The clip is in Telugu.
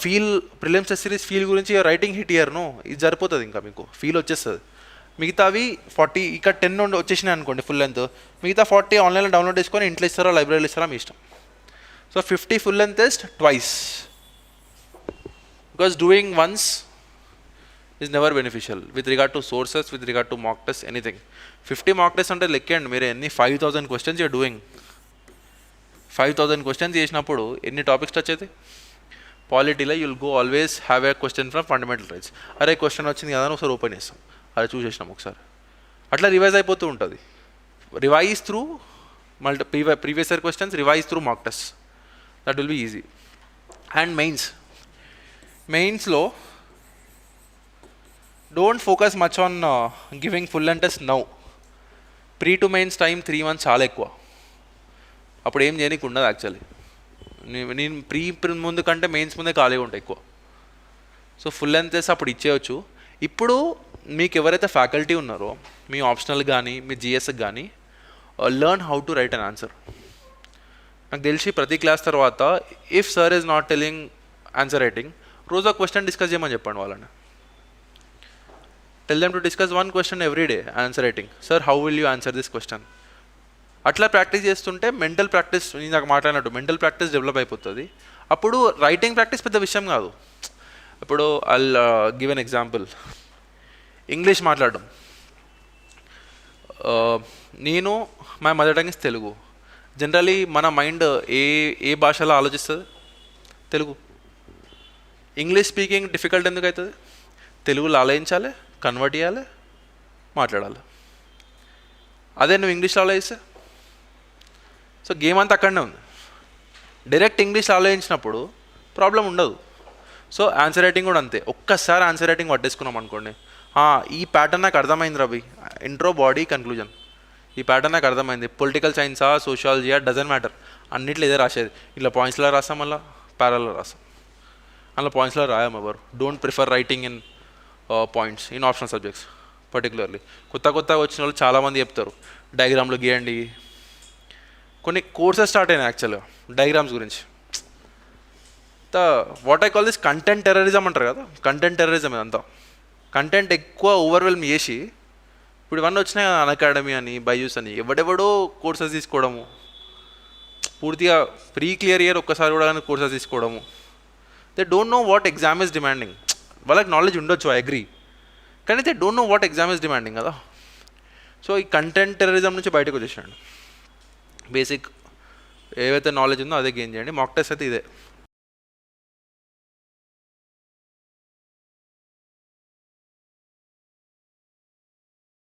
Feel prelims test series feel గురించి రైటింగ్ హిట్ ఇయర్ను ఇది సరిపోతుంది, ఇంకా మీకు ఫీల్ వచ్చేస్తుంది. మిగతావి 40 ఇక్కడ 10 నుండి వచ్చేసినాయి అనుకోండి ఫుల్ లెంత్, మిగతా 40 ఆన్లైన్లో డౌన్లోడ్ చేసుకొని ఇంట్లో ఇస్తారో లైబ్రరీలో ఇస్తారో మీ ఇష్టం. So 50 full length test twice, because doing once is never beneficial with regard to sources, with regard to mock test, anything. 50 mock test అంటే లెక్కండి మీరు ఎన్ని 5000 క్వశ్చన్స్ యూర్ డూయింగ్. 5000 క్వశ్చన్స్ చేసినప్పుడు ఎన్ని టాపిక్స్ టచ్ అవుతాయి? పాలిటీలో you'll go always have a question from fundamental rights. అరే క్వశ్చన్ వచ్చింది కదా అని ఒకసారి ఓపెన్ చేస్తాం, అదే చూసేసినాం ఒకసారి, అట్లా రివైజ్ అయిపోతూ ఉంటుంది. Revise through previous year questions, revise through mock test, that will be easy. And మెయిన్స్లో don't focus much on giving full and test now. Pre to mains time 3 months చాలా ఎక్కువ, అప్పుడు ఏం చేయనీకి ఉండదు యాక్చువల్లీ. నేను ముందు కంటే మెయిన్స్ ముందే ఖాళీగా ఉంటాయి ఎక్కువ. సో ఫుల్ లెంత్ టెస్ట్ అప్పుడు ఇచ్చేయచ్చు. ఇప్పుడు మీకు ఎవరైతే ఫ్యాకల్టీ ఉన్నారో మీ ఆప్షనల్ కానీ మీ జిఎస్కి కానీ learn how to write an answer. నాకు తెలిసి ప్రతి క్లాస్ తర్వాత if sir is not telling answer writing, రోజు ఒక క్వశ్చన్ డిస్కస్ చేయమని చెప్పండి వాళ్ళని. Tell them to discuss 1 question every day answer writing. Sir how will you answer this question? అట్లా ప్రాక్టీస్ చేస్తుంటే మెంటల్ ప్రాక్టీస్, నేను నాకు మాట్లాడినట్టు మెంటల్ ప్రాక్టీస్ డెవలప్ అయిపోతుంది. అప్పుడు రైటింగ్ ప్రాక్టీస్ పెద్ద విషయం కాదు. ఇప్పుడు I'll give an example. English మాట్లాడడం, నేను my mother tongue is Telugu. Generally మన మైండ్ ఏ భాషలో ఆలోచిస్తుంది? తెలుగు. ఇంగ్లీష్ స్పీకింగ్ డిఫికల్ట్ ఎందుకు అవుతుంది? తెలుగులో ఆలోచించాలి, కన్వర్ట్ చేయాలి, మాట్లాడాలి. అదే నువ్వు ఇంగ్లీష్లో ఆలోచిస్తే, సో గేమ్ అంతా అక్కడనే ఉంది. డైరెక్ట్ ఇంగ్లీష్లో ఆలోచించినప్పుడు ప్రాబ్లం ఉండదు. సో ఆన్సర్ రైటింగ్ కూడా అంతే. ఒక్కసారి ఆన్సర్ రైటింగ్ పట్టేసుకున్నాం అనుకోండి, ఈ ప్యాటర్న్ నాకు అర్థమైంది రవి, ఇంట్రో బాడీ కన్క్లూజన్, ఈ ప్యాటర్న్ నాకు అర్థమైంది. పొలిటికల్ సైన్సా సోషాలజీయా డజంట్ మ్యాటర్, అన్నిట్లో ఇదే రాసేది. ఇలా పాయింట్స్లో రాస్తాం, మళ్ళీ ప్యారల్లో రాస్తాం, అలా పాయింట్స్లో రాయాం ఎవరు. Don't prefer writing in points in optional subjects particularly. కొత్తగా వచ్చిన వాళ్ళు చాలామంది చెప్తారు డయాగ్రామ్లు గీయండి. కొన్ని కోర్సెస్ స్టార్ట్ అయినాయి యాక్చువల్గా డయాగ్రామ్స్ గురించి. What I call this content terrorism అంటారు కదా, కంటెంట్ టెర్రరిజం ఇదంతా. కంటెంట్ ఎక్కువ ఓవర్వెల్మ్ చేసి ఇప్పుడు ఇవన్నీ వచ్చినాయి అన్ అకాడమీ అని, బైజూస్ అని, ఎవడెవడో కోర్సెస్ తీసుకోవడము, పూర్తిగా ప్రీ క్లియర్ ఇయర్ ఒక్కసారి కూడా కోర్సెస్ తీసుకోవడము. They don't know what exam is demanding. వాళ్ళకి నాలెడ్జ్ ఉండొచ్చు, ఐ అగ్రీ, కానీ they don't know what exam is demanding కదా. సో ఈ కంటెంట్ టెర్రరిజం నుంచి బయటకు వచ్చేసాడు. బేసిక్ ఏవైతే నాలెడ్జ్ ఉందో అదే గెయిన్ చేయండి. మాక్ టెస్ట్ అయితే ఇదే.